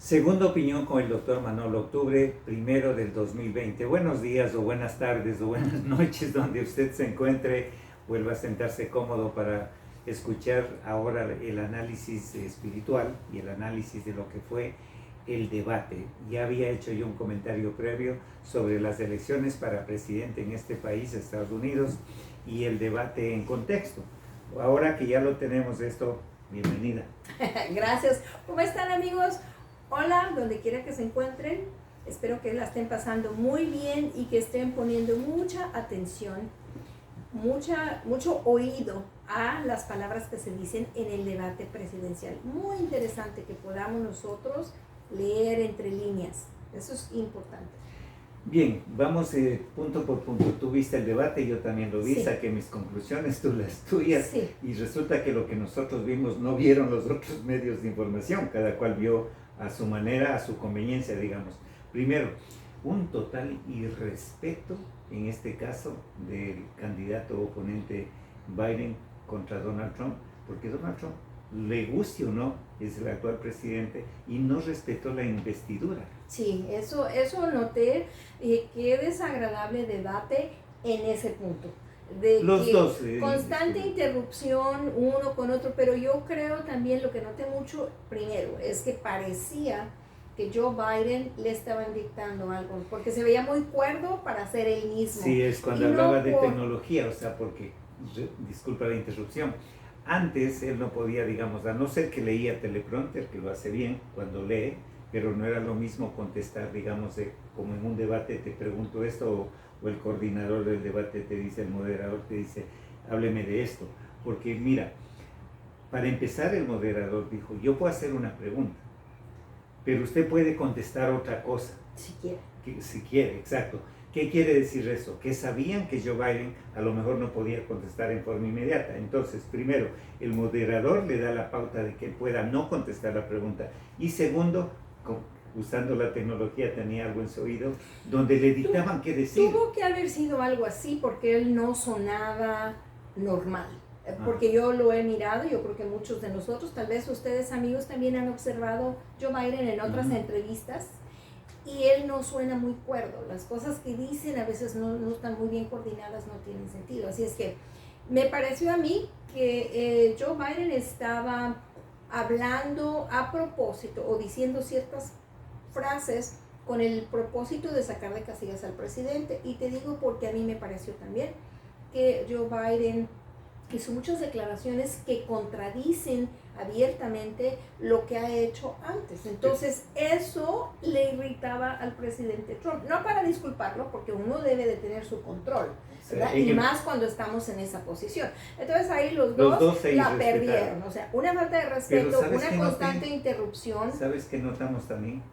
Segunda opinión con el doctor Manolo, octubre 1 del 2020. Buenos días o buenas tardes o buenas noches donde usted se encuentre. Vuelva a sentarse cómodo para escuchar ahora el análisis espiritual y el análisis de lo que fue el debate. Ya había hecho yo un comentario previo sobre las elecciones para presidente en este país, Estados Unidos, y el debate en contexto. Ahora que ya lo tenemos esto, bienvenida. Gracias. ¿Cómo están, amigos? Hola, donde quiera que se encuentren. Espero que la estén pasando muy bien y que estén poniendo mucha atención, mucho oído a las palabras que se dicen en el debate presidencial. Muy interesante que podamos nosotros leer entre líneas. Eso es importante. Bien, vamos punto por punto. Tú viste el debate, yo también lo vi, Sí. saqué mis conclusiones, tú las tuyas, Sí. y resulta que lo que nosotros vimos no vieron los otros medios de información, cada cual vio a su manera, a su conveniencia, digamos. Primero, un total irrespeto, en este caso, del candidato oponente Biden contra Donald Trump, porque Donald Trump, le guste o no, es el actual presidente y no respetó la investidura. Sí, eso noté, qué desagradable debate en ese punto. De Los que dos. constante interrupción uno con otro, pero yo creo también lo que noté mucho primero es que parecía que Joe Biden le estaban dictando algo, porque se veía muy cuerdo para ser él mismo. Sí, es cuando Y hablaba no de por- tecnología, o sea, porque, disculpa la interrupción, antes él no podía, digamos, a no ser que leía teleprompter, que lo hace bien cuando lee, pero no era lo mismo contestar, digamos, como en un debate te pregunto esto, o el coordinador del debate te dice, el moderador te dice, hábleme de esto. Porque mira, para empezar el moderador dijo, yo puedo hacer una pregunta, pero usted puede contestar otra cosa. Si quiere, exacto. ¿Qué quiere decir eso? Que sabían que Joe Biden a lo mejor no podía contestar en forma inmediata. Entonces, primero, el moderador le da la pauta de que él pueda no contestar la pregunta. Y segundo, usando la tecnología, tenía algo en su oído, donde le dictaban qué decir. Tuvo que haber sido algo así porque él no sonaba normal. Porque yo lo he mirado, yo creo que muchos de nosotros, tal vez ustedes amigos también han observado Joe Biden en otras entrevistas, y él no suena muy cuerdo. Las cosas que dicen a veces no están muy bien coordinadas, no tienen sentido. Así es que me pareció a mí que Joe Biden estaba hablando a propósito o diciendo ciertas frases con el propósito de sacar de casillas al presidente. Y te digo porque a mí me pareció también que Joe Biden hizo muchas declaraciones que contradicen abiertamente lo que ha hecho antes. Entonces eso le irritaba al presidente Trump, no para disculparlo, porque uno debe de tener su control, ¿verdad? Y más cuando estamos en esa posición. Entonces ahí los dos la perdieron, o sea, una falta de respeto, una constante interrupción. ¿Sabes qué notamos también?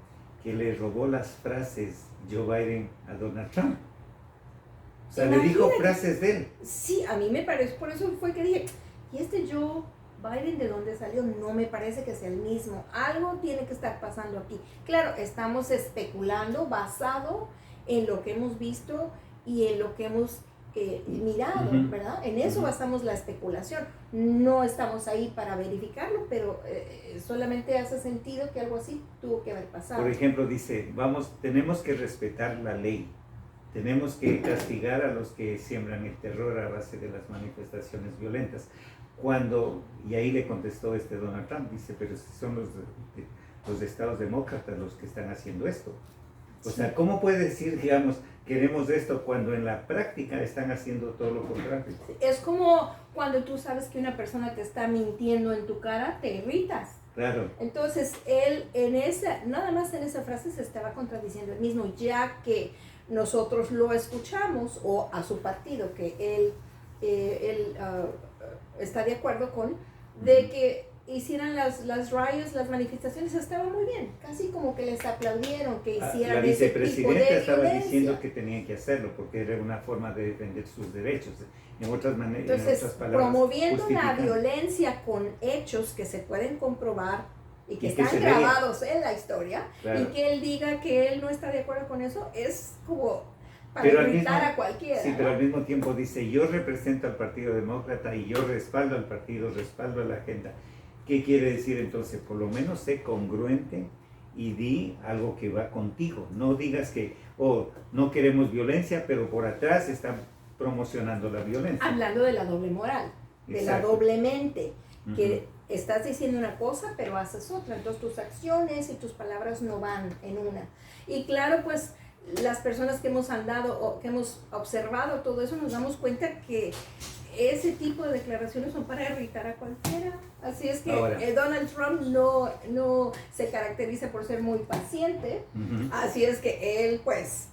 Que le robó las frases Joe Biden a Donald Trump. O sea, le dijo frases de él. Sí, a mí me parece, por eso fue que dije, ¿y este Joe Biden de dónde salió? No me parece que sea el mismo. Algo tiene que estar pasando aquí. Claro, estamos especulando basado en lo que hemos visto y en lo que hemos mirado, ¿verdad? En eso basamos la especulación. No estamos ahí para verificarlo, pero solamente hace sentido que algo así tuvo que haber pasado. Por ejemplo, dice, tenemos que respetar la ley. Tenemos que castigar a los que siembran el terror a base de las manifestaciones violentas. Y ahí le contestó Donald Trump, dice, pero si son los estados demócratas los que están haciendo esto. O sea, ¿cómo puede decir, digamos, queremos esto cuando en la práctica están haciendo todo lo contrario? Es como cuando tú sabes que una persona te está mintiendo en tu cara, te irritas. Claro. Entonces, él nada más en esa frase se estaba contradiciendo él mismo, ya que nosotros lo escuchamos, o a su partido, que él está de acuerdo con, de que hicieran las rallies, las manifestaciones, estaba muy bien, casi como que les aplaudieron que hicieran ese tipo de violencia. La vicepresidenta estaba diciendo que tenían que hacerlo porque era una forma de defender sus derechos. En otras palabras, promoviendo la violencia con hechos que se pueden comprobar y que están grabados en la historia, claro. Y que él diga que él no está de acuerdo con eso, es como para irritar a cualquiera. Sí, pero al mismo tiempo dice, yo represento al Partido Demócrata y yo respaldo al partido, respaldo a la agenda. ¿Qué quiere decir entonces? Por lo menos sé congruente y di algo que va contigo. No digas que, oh, no queremos violencia, pero por atrás están promocionando la violencia. Hablando de la doble moral, de la doble mente, que estás diciendo una cosa, pero haces otra. Entonces tus acciones y tus palabras no van en una. Y claro, pues las personas que hemos andado o que hemos observado todo eso, nos damos cuenta que ese tipo de declaraciones son para irritar a cualquiera. Así es que Donald Trump no se caracteriza por ser muy paciente. Así es que él pues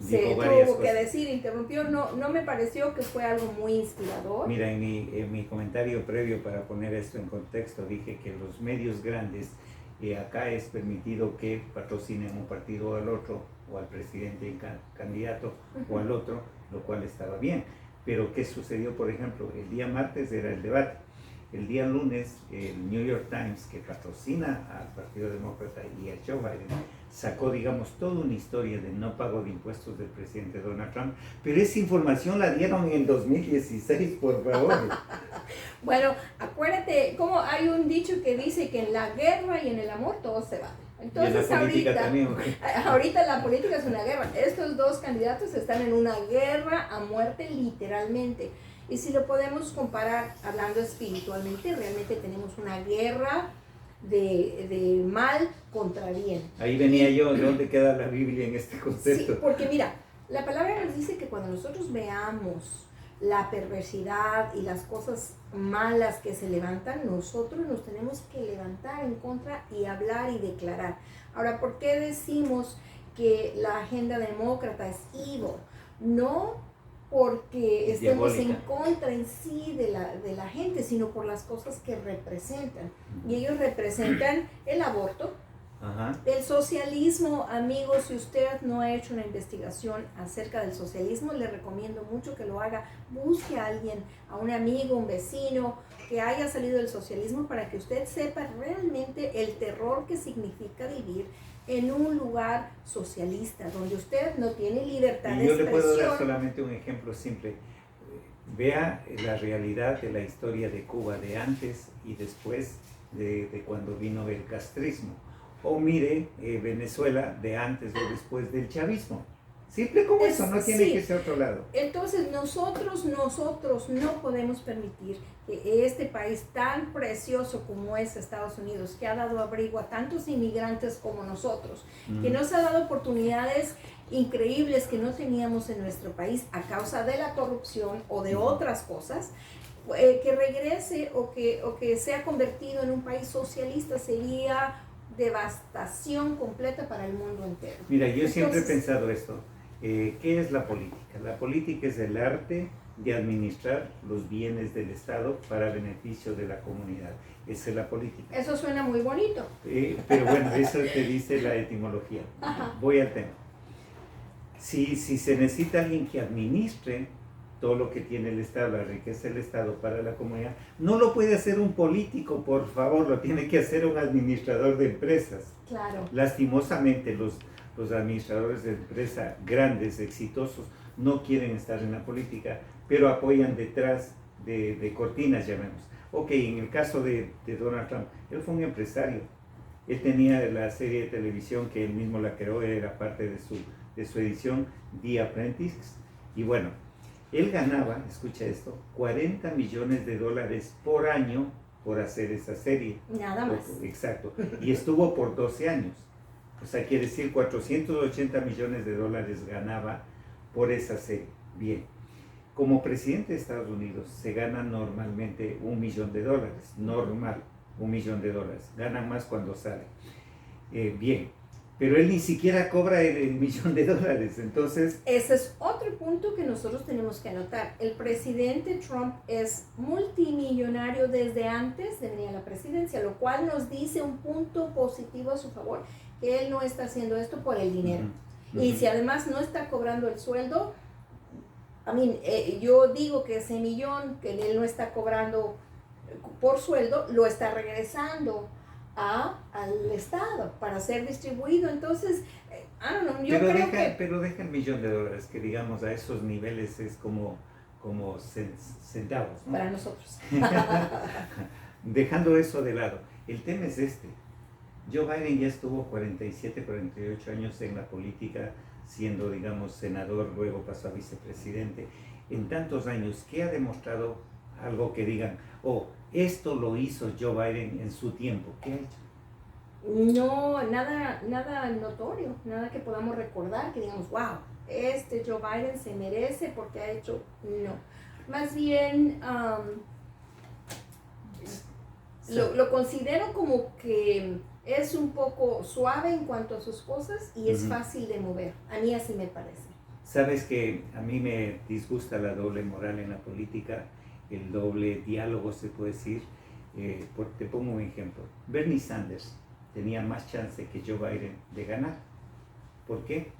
se tuvo que decir, interrumpió. No me pareció que fue algo muy inspirador. Mira, en mi comentario previo, para poner esto en contexto, dije que los medios grandes, acá es permitido que patrocinen un partido o al otro, o al presidente candidato o al otro, lo cual estaba bien. Pero ¿qué sucedió? Por ejemplo, el día martes era el debate. El día lunes, el New York Times, que patrocina al Partido Demócrata y a Joe Biden, sacó, digamos, toda una historia de no pago de impuestos del presidente Donald Trump. Pero esa información la dieron en el 2016, por favor. Bueno, acuérdate, como hay un dicho que dice que en la guerra y en el amor todo se vale. Entonces ahorita la política es una guerra. Estos dos candidatos están en una guerra a muerte literalmente. Y si lo podemos comparar hablando espiritualmente, realmente tenemos una guerra de mal contra bien. Ahí venía yo, ¿de dónde queda la Biblia en este concepto? Sí, porque mira, la palabra nos dice que cuando nosotros veamos la perversidad y las cosas malas que se levantan, nosotros nos tenemos que levantar en contra y hablar y declarar. Ahora, ¿por qué decimos que la agenda demócrata es evil? No porque estemos en contra en sí de la gente, sino por las cosas que representan. Y ellos representan el aborto, el socialismo. Amigos, si usted no ha hecho una investigación acerca del socialismo, le recomiendo mucho que lo haga. Busque a alguien, a un amigo, un vecino que haya salido del socialismo para que usted sepa realmente el terror que significa vivir en un lugar socialista, donde usted no tiene libertad de expresión. Yo le puedo dar solamente un ejemplo simple. Vea la realidad de la historia de Cuba de antes y después de cuando vino el castrismo. O mire Venezuela de antes o después del chavismo. Simple como eso, no tiene que ser otro lado. Entonces nosotros no podemos permitir que este país tan precioso como es Estados Unidos, que ha dado abrigo a tantos inmigrantes como nosotros, que nos ha dado oportunidades increíbles que no teníamos en nuestro país a causa de la corrupción o de otras cosas, que regrese o que sea convertido en un país socialista sería devastación completa para el mundo entero. Mira, yo siempre he pensado esto. ¿Qué es la política? La política es el arte de administrar los bienes del Estado para beneficio de la comunidad. Esa es la política. Eso suena muy bonito. Pero bueno, eso te dice la etimología. Voy al tema. Si se necesita alguien que administre todo lo que tiene el Estado, la riqueza del Estado para la comunidad, no lo puede hacer un político, por favor, lo tiene que hacer un administrador de empresas. Claro. Lastimosamente, los administradores de empresas grandes, exitosos, no quieren estar en la política, pero apoyan detrás de cortinas, llamemos. Ok, en el caso de Donald Trump, él fue un empresario. Él tenía la serie de televisión que él mismo la creó, era parte de su edición, The Apprentice. Y bueno, él ganaba, escucha esto, $40 millones por año por hacer esa serie. Nada más. Exacto. Y estuvo por 12 años. O sea, quiere decir $480 millones ganaba por esa serie. Bien. Como presidente de Estados Unidos se gana normalmente $1 millón. Normal, $1 millón. Ganan más cuando sale. Bien. Pero él ni siquiera cobra el $1 millón. Entonces... Ese es otro punto que nosotros tenemos que anotar. El presidente Trump es multimillonario desde antes de venir a la presidencia, lo cual nos dice un punto positivo a su favor, que él no está haciendo esto por el dinero. Y si además no está cobrando el sueldo, yo digo que ese $1 millón que él no está cobrando por sueldo, lo está regresando al Estado para ser distribuido. Entonces, pero deja $1 millón, que digamos a esos niveles es como centavos, ¿no? Para nosotros. Dejando eso de lado, el tema es este. Joe Biden ya estuvo 47, 48 años en la política, siendo, digamos, senador, luego pasó a vicepresidente. En tantos años, ¿qué ha demostrado algo que digan, oh, esto lo hizo Joe Biden en su tiempo? ¿Qué ha hecho? No, nada notorio, nada que podamos recordar, que digamos, wow, este Joe Biden se merece porque ha hecho, no. Más bien, lo considero como que es un poco suave en cuanto a sus cosas y es fácil de mover. A mí así me parece. Sabes que a mí me disgusta la doble moral en la política, el doble diálogo, se puede decir. Te pongo un ejemplo. Bernie Sanders tenía más chance que Joe Biden de ganar. ¿Por qué?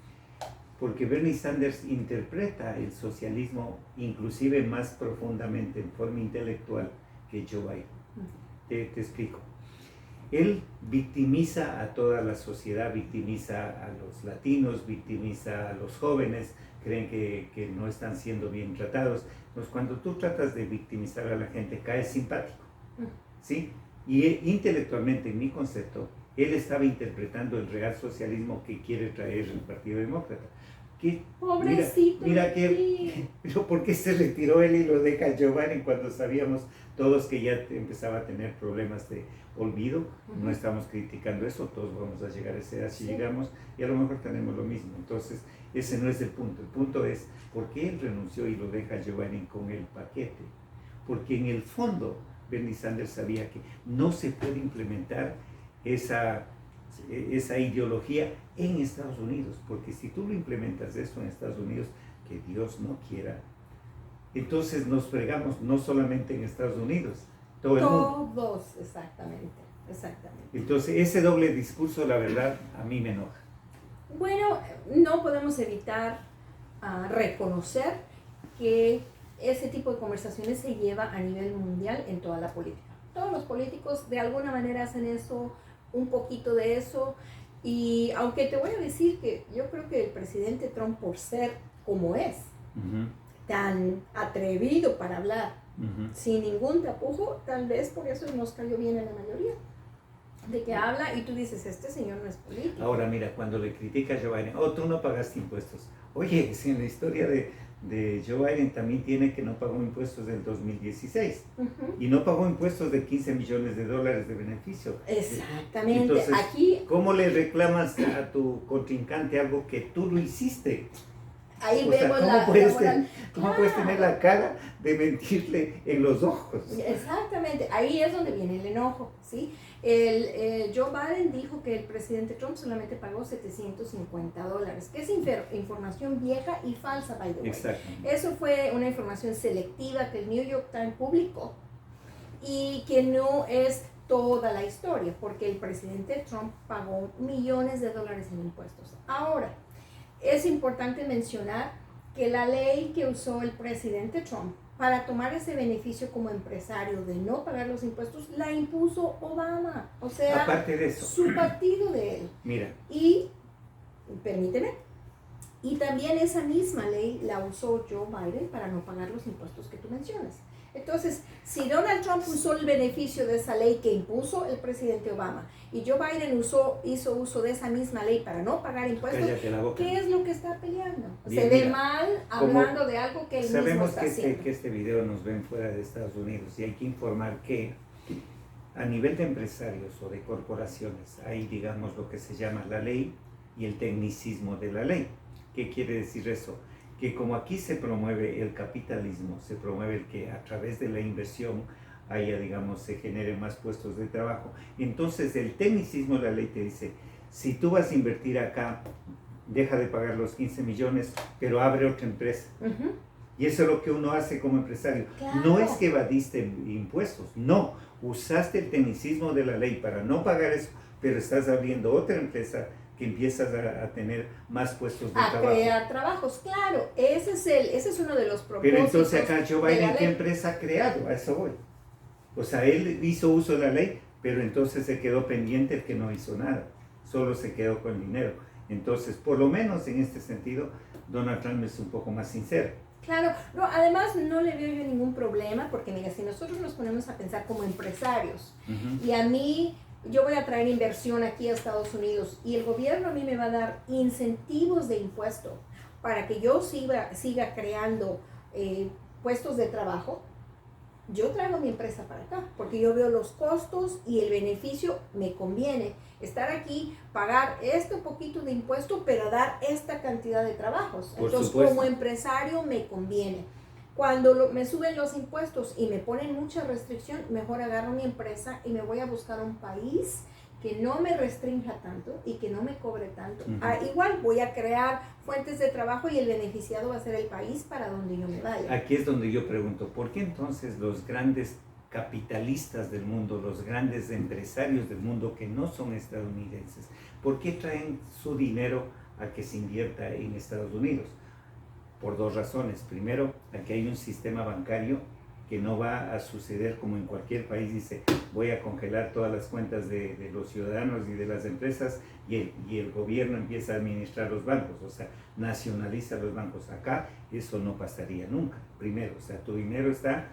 Porque Bernie Sanders interpreta el socialismo inclusive más profundamente, en forma intelectual, que Joe Biden. Te explico. Él victimiza a toda la sociedad, victimiza a los latinos, victimiza a los jóvenes, creen que no están siendo bien tratados. Pues cuando tú tratas de victimizar a la gente, caes simpático, ¿sí? Y intelectualmente, en mi concepto, él estaba interpretando el real socialismo que quiere traer el Partido Demócrata. Pobrecito. Mira pero ¿por qué se retiró él y lo deja Joe Biden cuando sabíamos todos que ya empezaba a tener problemas de olvido? No estamos criticando eso, todos vamos a llegar a esa edad si llegamos, y a lo mejor tenemos lo mismo. Entonces, ese no es el punto es ¿por qué él renunció y lo deja Joe Biden con el paquete? Porque en el fondo Bernie Sanders sabía que no se puede implementar esa ideología en Estados Unidos, porque si tú lo implementas eso en Estados Unidos, que Dios no quiera, entonces nos fregamos no solamente en Estados Unidos, todo el mundo. Todos, exactamente. Entonces ese doble discurso, la verdad, a mí me enoja. Bueno, no podemos evitar reconocer que ese tipo de conversaciones se lleva a nivel mundial en toda la política. Todos los políticos de alguna manera hacen eso, un poquito de eso, y aunque te voy a decir que yo creo que el presidente Trump, por ser como es, tan atrevido para hablar, sin ningún tapujo, tal vez por eso nos cayó bien a la mayoría, de que habla y tú dices, este señor no es político. Ahora mira, cuando le critica a Joe Biden, tú no pagaste impuestos. Oye, si en la historia de Joe Biden también tiene que no pagó impuestos del 2016 y no pagó impuestos de $15 millones de beneficio. Exactamente. Entonces, aquí, ¿cómo le reclamas a tu contrincante algo que tú lo hiciste? Ahí vemos ¿Cómo puedes tener la cara de mentirle en los ojos? Exactamente, ahí es donde viene el enojo, ¿sí? Joe Biden dijo que el presidente Trump solamente pagó $750, que es información vieja y falsa, by the way. Eso fue una información selectiva que el New York Times publicó y que no es toda la historia, porque el presidente Trump pagó millones de dólares en impuestos. Ahora, es importante mencionar que la ley que usó el presidente Trump para tomar ese beneficio como empresario de no pagar los impuestos, la impuso Obama. O sea, aparte de eso, su partido de él. Mira. Y, permíteme, y también esa misma ley la usó Joe Biden para no pagar los impuestos que tú mencionas. Entonces, si Donald Trump usó el beneficio de esa ley que impuso el presidente Obama y Joe Biden hizo uso de esa misma ley para no pagar impuestos, ¿qué es lo que está peleando? Bien, se ve mal hablando de algo que él mismo está haciendo. Sabemos que este video nos ven fuera de Estados Unidos y hay que informar que a nivel de empresarios o de corporaciones hay, digamos, lo que se llama la ley y el tecnicismo de la ley. ¿Qué quiere decir eso? Que como aquí se promueve el capitalismo, se promueve el que a través de la inversión haya, digamos, se generen más puestos de trabajo. Entonces el tecnicismo de la ley te dice, si tú vas a invertir acá, deja de pagar los 15 millones, pero abre otra empresa. Y eso es lo que uno hace como empresario. Claro. No es que evadiste impuestos, no, usaste el tecnicismo de la ley para no pagar eso, pero estás abriendo otra empresa que empiezas a tener más puestos de trabajo. A crear trabajos, claro, ese es uno de los propósitos. Pero entonces acá Joe Biden, ¿qué empresa ha creado? A eso voy. O sea, él hizo uso de la ley, pero entonces se quedó pendiente el que no hizo nada, solo se quedó con dinero. Entonces, por lo menos en este sentido, Donald Trump es un poco más sincero. Claro, no, además no le veo yo ningún problema, porque mira, si nosotros nos ponemos a pensar como empresarios, y a mí yo voy a traer inversión aquí a Estados Unidos y el gobierno a mí me va a dar incentivos de impuesto para que yo siga creando puestos de trabajo, yo traigo mi empresa para acá, porque yo veo los costos y el beneficio, me conviene estar aquí, pagar este poquito de impuesto, pero dar esta cantidad de trabajos. Entonces, como empresario me conviene. Cuando me suben los impuestos y me ponen mucha restricción, mejor agarro mi empresa y me voy a buscar un país que no me restrinja tanto y que no me cobre tanto. Igual voy a crear fuentes de trabajo y el beneficiado va a ser el país para donde yo me vaya. Aquí es donde yo pregunto, ¿por qué entonces los grandes capitalistas del mundo, los grandes empresarios del mundo que no son estadounidenses, por qué traen su dinero a que se invierta en Estados Unidos? Por dos razones. Primero, aquí hay un sistema bancario que no va a suceder como en cualquier país, dice, voy a congelar todas las cuentas de los ciudadanos y de las empresas y el gobierno empieza a administrar los bancos, o sea, nacionaliza los bancos. Acá eso no pasaría nunca, primero, o sea, tu dinero está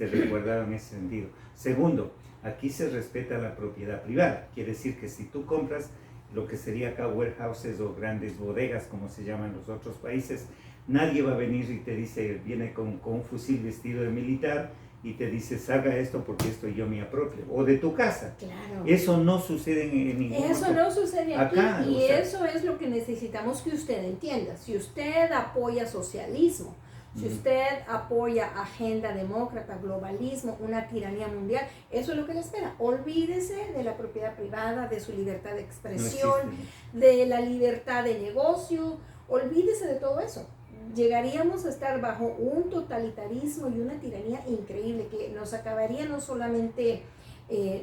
resguardado en ese sentido. Segundo, aquí se respeta la propiedad privada, quiere decir que si tú compras lo que sería acá warehouses o grandes bodegas, como se llaman en los otros países, nadie va a venir y te dice, viene con un fusil vestido de militar y te dice, salga esto porque esto yo me apropio, o de tu casa. Claro. Eso no sucede en ningún Eso otro. no sucede aquí Acá, y o sea, eso es lo que necesitamos que usted entienda. Si usted apoya socialismo, si usted apoya agenda demócrata, globalismo, una tiranía mundial, eso es lo que le espera. Olvídese de la propiedad privada, de su libertad de expresión, de la libertad de negocio, olvídese de todo eso. Llegaríamos a estar bajo un totalitarismo y una tiranía increíble que nos acabaría no solamente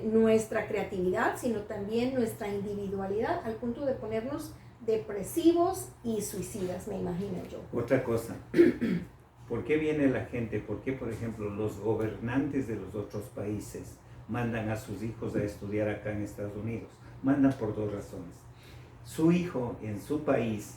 nuestra creatividad, sino también nuestra individualidad, al punto de ponernos depresivos y suicidas, me imagino yo. Otra cosa, ¿por qué viene la gente? ¿Por qué, por ejemplo, los gobernantes de los otros países mandan a sus hijos a estudiar acá en Estados Unidos? Mandan por dos razones. Su hijo en su país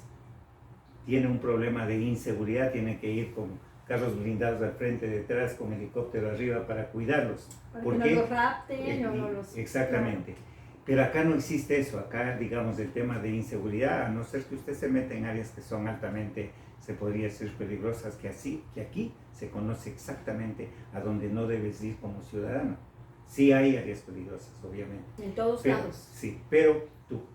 tiene un problema de inseguridad, tiene que ir con carros blindados al frente, detrás, con helicóptero arriba para cuidarlos. Para que no los rapten o no los... Exactamente. No. Pero acá no existe eso. Acá, digamos, el tema de inseguridad, a no ser que usted se meta en áreas que son altamente, se podría decir, peligrosas, que aquí se conoce exactamente a dónde no debes ir como ciudadano. Sí hay áreas peligrosas, obviamente. En todos lados. Sí, pero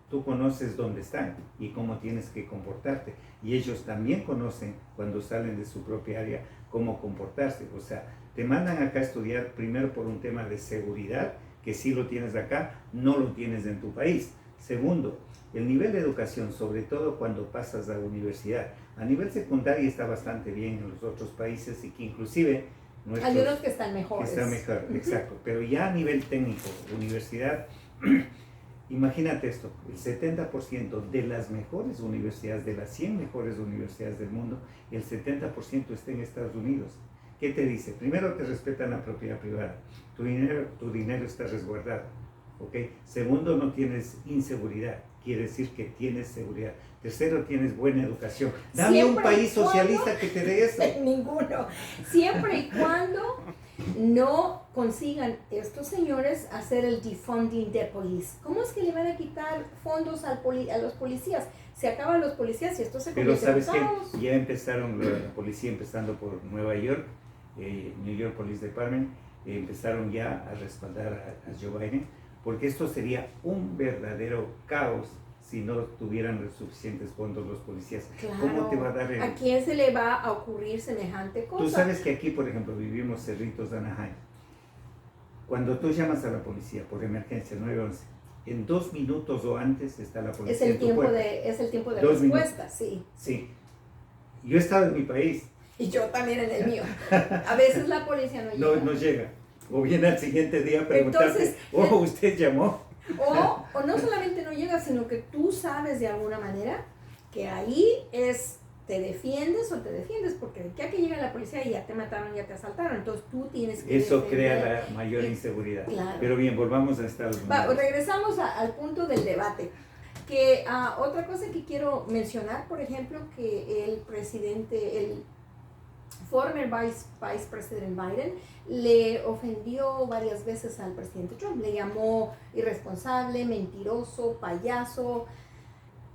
tú conoces dónde están y cómo tienes que comportarte. Y ellos también conocen, cuando salen de su propia área, cómo comportarse. O sea, te mandan acá a estudiar primero por un tema de seguridad, que sí lo tienes acá, no lo tienes en tu país. Segundo, el nivel de educación, sobre todo cuando pasas a la universidad. A nivel secundario está bastante bien en los otros países y que inclusive... Hay unos que están mejores. Está mejor, exacto. Pero ya a nivel técnico, universidad, imagínate esto, el 70% de las mejores universidades, de las 100 mejores universidades del mundo, el 70% está en Estados Unidos. ¿Qué te dice? Primero, te respetan la propiedad privada. Tu dinero está resguardado. ¿Okay? Segundo, no tienes inseguridad. Quiere decir que tienes seguridad. Tercero, tienes buena educación. Dame siempre un país socialista que te dé eso. Ninguno. Siempre y cuando no consigan estos señores hacer el defunding de police. ¿Cómo es que le van a quitar fondos a los policías? Se acaban los policías y esto se convierte en caos. Pero ¿sabes qué? Ya empezaron la policía, empezando por Nueva York, New York Police Department, empezaron ya a respaldar a Joe Biden, porque esto sería un verdadero caos si no tuvieran los suficientes fondos los policías. Claro. ¿Cómo te va a dar ¿A quién se le va a ocurrir semejante cosa? Tú sabes que aquí, por ejemplo, vivimos Cerritos de Anaheim. Cuando tú llamas a la policía por emergencia 911, en 2 minutos o antes está la policía. Es el tiempo de respuesta, sí. Sí. Yo he estado en mi país. Y yo también en el mío. A veces la policía no llega. No llega. O viene al siguiente día a preguntarte, usted llamó. O no solamente no llega, sino que tú sabes de alguna manera que ahí te defiendes, porque de que llega la policía y ya te mataron, ya te asaltaron, entonces tú tienes que eso defender. crea la mayor inseguridad. Claro. Pero bien, volvamos a Estados Unidos. Regresamos al punto del debate. Que otra cosa que quiero mencionar, por ejemplo, que el presidente, former Vice President Biden le ofendió varias veces al presidente Trump. Le llamó irresponsable, mentiroso, payaso.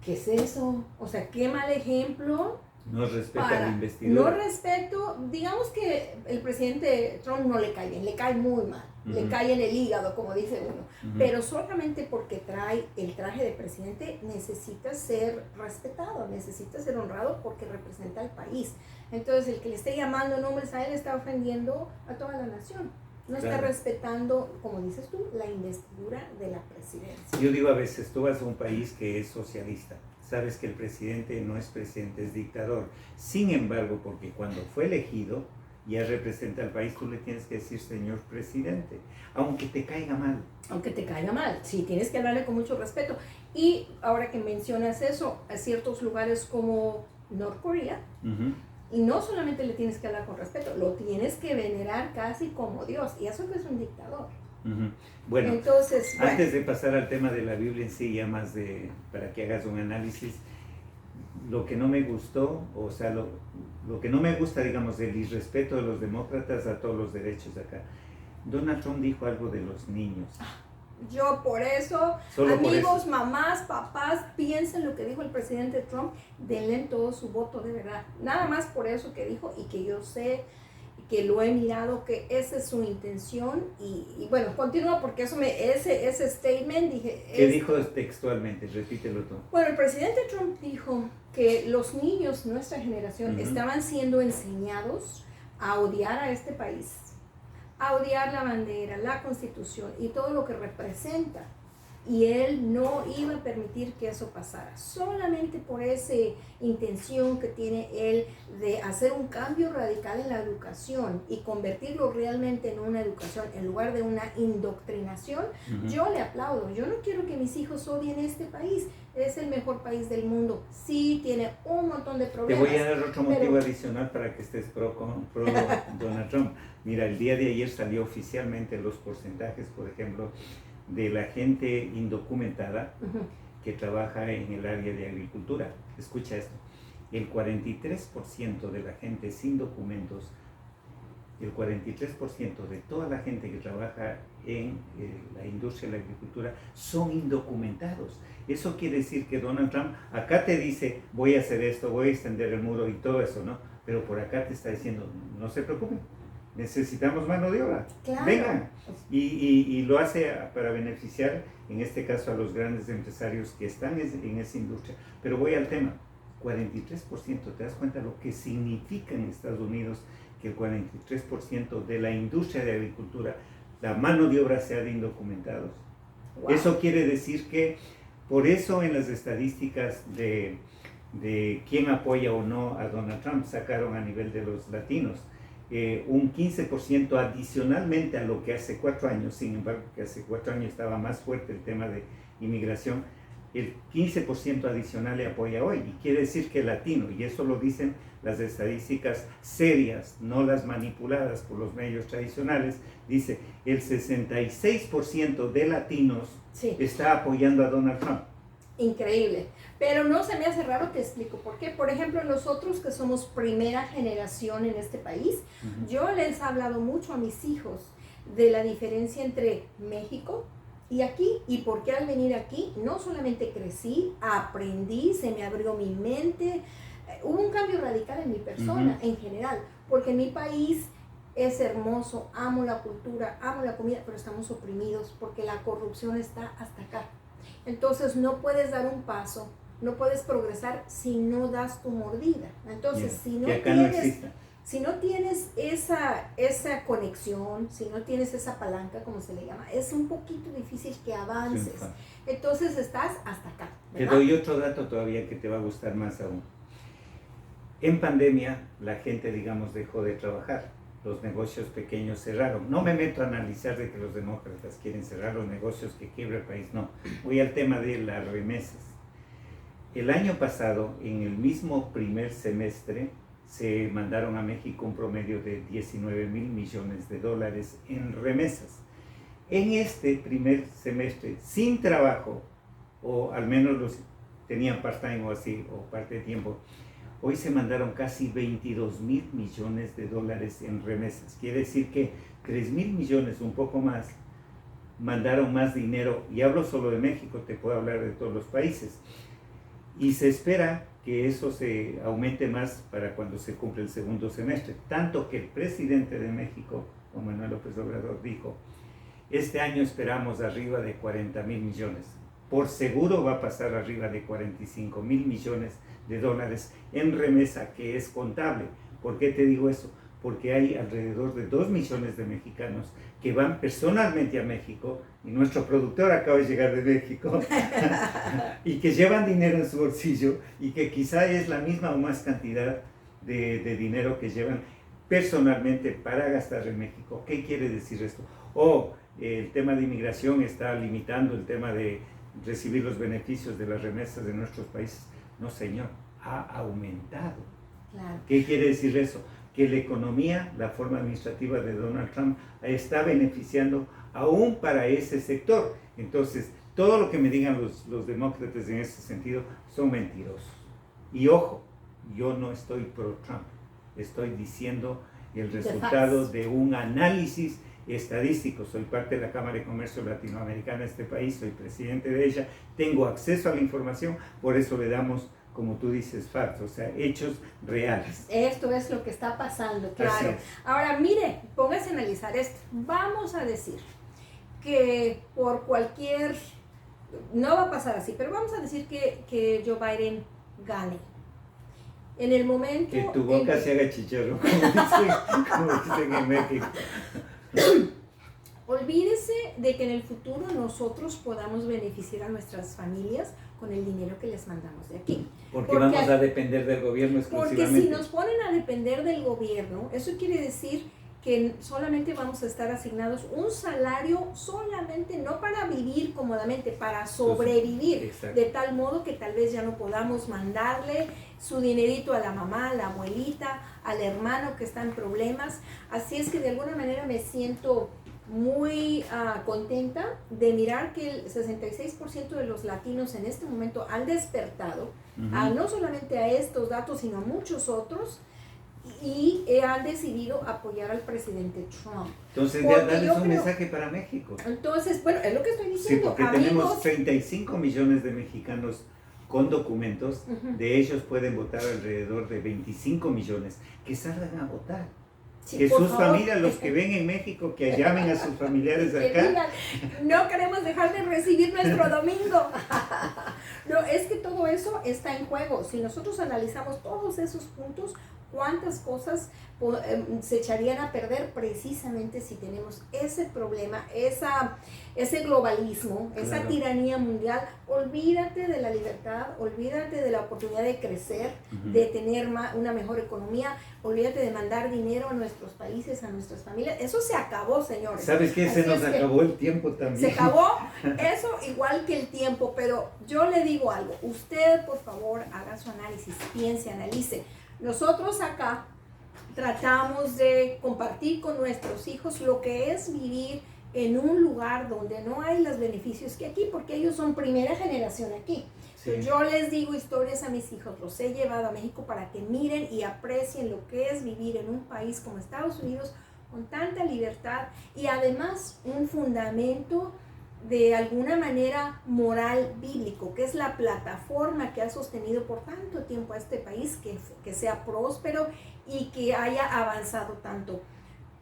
¿Qué es eso? O sea, qué mal ejemplo. No respeta la No investidura. respeto, digamos que el presidente Trump no le cae bien, le cae muy mal, le cae en el hígado, como dice uno, pero solamente porque trae el traje de presidente necesita ser respetado, necesita ser honrado porque representa al país. Entonces el que le esté llamando nombres a él está ofendiendo a toda la nación. No está respetando, como dices tú, la investidura de la presidencia. Yo digo a veces, tú vas a un país que es socialista, sabes que el presidente no es presidente, es dictador. Sin embargo, porque cuando fue elegido, ya representa al país, tú le tienes que decir señor presidente, aunque te caiga mal. Aunque te caiga mal, sí, tienes que hablarle con mucho respeto. Y ahora que mencionas eso, a ciertos lugares como Norcorea, y no solamente le tienes que hablar con respeto, lo tienes que venerar casi como Dios, y eso que es un dictador. Bueno, entonces, antes de pasar al tema de la Biblia en sí, ya más para que hagas un análisis, lo que no me gustó, o sea, lo que no me gusta, digamos, del irrespeto de los demócratas a todos los derechos de acá. Donald Trump dijo algo de los niños. Yo por eso, Solo amigos, por eso. mamás, papás, piensen lo que dijo el presidente Trump, denle todo su voto de verdad. Nada más por eso que dijo y que yo sé que lo he mirado, que esa es su intención y bueno, continúa porque ese statement dije... ¿Qué dijo textualmente? Repítelo tú. Bueno, el presidente Trump dijo que los niños, nuestra generación, estaban siendo enseñados a odiar a este país, a odiar la bandera, la constitución y todo lo que representa. Y él no iba a permitir que eso pasara, solamente por esa intención que tiene él de hacer un cambio radical en la educación y convertirlo realmente en una educación en lugar de una indoctrinación. Yo le aplaudo, yo no quiero que mis hijos odien este país, es el mejor país del mundo, sí tiene un montón de problemas. Te voy a dar otro motivo adicional para que estés pro Donald Trump. Mira, el día de ayer salió oficialmente los porcentajes, por ejemplo, de la gente indocumentada que trabaja en el área de agricultura. Escucha esto, el 43% de la gente sin documentos, el 43% de toda la gente que trabaja en la industria de la agricultura son indocumentados. Eso quiere decir que Donald Trump acá te dice, voy a hacer esto, voy a extender el muro y todo eso, ¿no? Pero por acá te está diciendo, no se preocupen, necesitamos mano de obra, claro. Vengan. Y lo hace para beneficiar, en este caso, a los grandes empresarios que están en esa industria. Pero voy al tema, 43%, ¿te das cuenta lo que significa en Estados Unidos que el 43% de la industria de agricultura, la mano de obra sea de indocumentados? Wow. Eso quiere decir que, por eso en las estadísticas de quién apoya o no a Donald Trump, sacaron a nivel de los latinos, un 15% adicionalmente a lo que hace 4 años, sin embargo que hace 4 años estaba más fuerte el tema de inmigración, el 15% adicional le apoya hoy, y quiere decir que el latino, y eso lo dicen las estadísticas serias, no las manipuladas por los medios tradicionales, dice el 66% de latinos está apoyando a Donald Trump. Increíble, pero no se me hace raro, te explico por qué. Por ejemplo, nosotros que somos primera generación en este país, yo les he hablado mucho a mis hijos de la diferencia entre México y aquí, y por qué al venir aquí no solamente crecí, aprendí, se me abrió mi mente, hubo un cambio radical en mi persona en general, porque mi país es hermoso, amo la cultura, amo la comida, pero estamos oprimidos porque la corrupción está hasta acá. Entonces no puedes dar un paso, no puedes progresar si no das tu mordida. Entonces si no tienes esa conexión, si no tienes esa palanca, como se le llama, es un poquito difícil que avances. Entonces estás hasta acá, ¿verdad? Te doy otro dato todavía que te va a gustar más aún. En pandemia la gente, digamos, dejó de trabajar. Los negocios pequeños cerraron. No me meto a analizar de que los demócratas quieren cerrar los negocios que quiebra el país, no. Voy al tema de las remesas. El año pasado, en el mismo primer semestre, se mandaron a México un promedio de 19,000 millones de dólares en remesas. En este primer semestre, sin trabajo, o al menos los tenían part-time o así, o parte de tiempo, Hoy se mandaron casi 22.000 millones de dólares en remesas. Quiere decir que 3.000 millones, un poco más, mandaron más dinero. Y hablo solo de México, te puedo hablar de todos los países. Y se espera que eso se aumente más para cuando se cumple el segundo semestre. Tanto que el presidente de México, Juan Manuel López Obrador, dijo, este año esperamos arriba de 40.000 millones. Por seguro va a pasar arriba de 45.000 millones de dólares en remesa, que es contable. ¿Por qué te digo eso? Porque hay alrededor de 2 millones de mexicanos que van personalmente a México, y nuestro productor acaba de llegar de México, y que llevan dinero en su bolsillo, y que quizá es la misma o más cantidad de dinero que llevan personalmente para gastar en México. ¿Qué quiere decir esto? El tema de inmigración está limitando el tema de recibir los beneficios de las remesas de nuestros países. No, señor, ha aumentado. Claro. ¿Qué quiere decir eso? Que la economía, la forma administrativa de Donald Trump está beneficiando aún para ese sector. Entonces, todo lo que me digan los demócratas en ese sentido son mentirosos. Y ojo, yo no estoy pro Trump, estoy diciendo el resultado de un análisis estadístico. Soy parte de la Cámara de Comercio Latinoamericana de este país, soy presidente de ella, tengo acceso a la información, por eso le damos, como tú dices, facts, o sea, hechos reales. Esto es lo que está pasando, claro. Ahora, mire, póngase a analizar esto. Vamos a decir que por cualquier, no va a pasar así, pero vamos a decir que Joe Biden gane. En el momento... Que tu boca se haga chicharro, como dicen en México. Olvídese de que en el futuro nosotros podamos beneficiar a nuestras familias con el dinero que les mandamos de aquí. Porque vamos a depender del gobierno exclusivamente. Porque si nos ponen a depender del gobierno, eso quiere decir que solamente vamos a estar asignados un salario solamente, no para vivir cómodamente, para sobrevivir. Exacto. De tal modo que tal vez ya no podamos mandarle su dinerito a la mamá, a la abuelita, al hermano que está en problemas. Así es que de alguna manera me siento muy contenta de mirar que el 66% de los latinos en este momento han despertado, no solamente a estos datos, sino a muchos otros, y han decidido apoyar al presidente Trump. Entonces, darles un mensaje para México. Entonces, bueno, es lo que estoy diciendo. Sí, porque amigos, tenemos 35 millones de mexicanos con documentos, de ellos pueden votar alrededor de 25 millones, que salgan a votar. Sí, que sus familias, los que ven en México, que llamen a sus familiares de acá. Digan, no queremos dejar de recibir nuestro domingo. No, es que todo eso está en juego. Si nosotros analizamos todos esos puntos, cuántas cosas se echarían a perder precisamente si tenemos ese problema, ese globalismo, claro, esa tiranía mundial. Olvídate de la libertad, olvídate de la oportunidad de crecer, de tener una mejor economía, olvídate de mandar dinero a nuestros países, a nuestras familias. Eso se acabó, señores. ¿Sabes qué? Se nos acabó el tiempo también. Se acabó eso igual que el tiempo, pero yo le digo algo, usted por favor haga su análisis, piense, analice. Nosotros acá tratamos de compartir con nuestros hijos lo que es vivir en un lugar donde no hay los beneficios que aquí, porque ellos son primera generación aquí. Sí. Yo les digo historias a mis hijos, los he llevado a México para que miren y aprecien lo que es vivir en un país como Estados Unidos con tanta libertad y además un fundamento de alguna manera moral bíblico, que es la plataforma que ha sostenido por tanto tiempo a este país, que sea próspero y que haya avanzado tanto.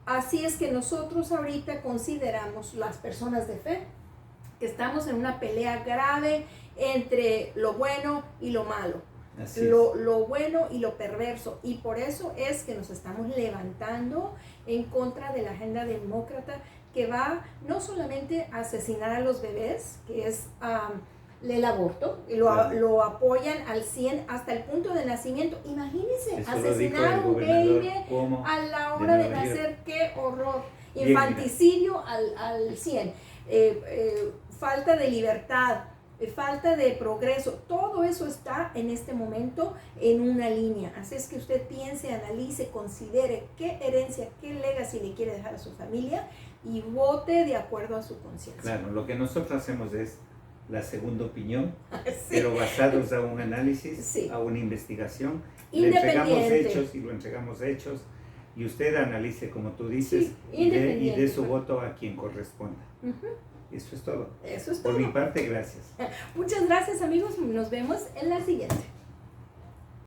Así es que nosotros ahorita consideramos, las personas de fe, que estamos en una pelea grave entre lo bueno y lo malo, lo bueno y lo perverso, y por eso es que nos estamos levantando en contra de la agenda demócrata que va no solamente a asesinar a los bebés, que es el aborto, y lo apoyan al 100 hasta el punto de nacimiento. Imagínense, eso asesinar a un baby a la hora de nacer, qué horror. Infanticidio al 100, falta de libertad, falta de progreso, todo eso está en este momento en una línea. Así es que usted piense, analice, considere qué herencia, qué legacy le quiere dejar a su familia y vote de acuerdo a su conciencia. Claro, lo que nosotros hacemos es la segunda opinión, Sí. pero basados a un análisis, Sí. a una investigación. Le entregamos Independiente. hechos y lo entregamos hechos, y usted analice, como tú dices, Sí, y dé independiente, su bueno. voto a quien corresponda. Ujú. Eso es todo. Eso es Por todo. mi parte, gracias. Muchas gracias, amigos. Nos vemos en la siguiente.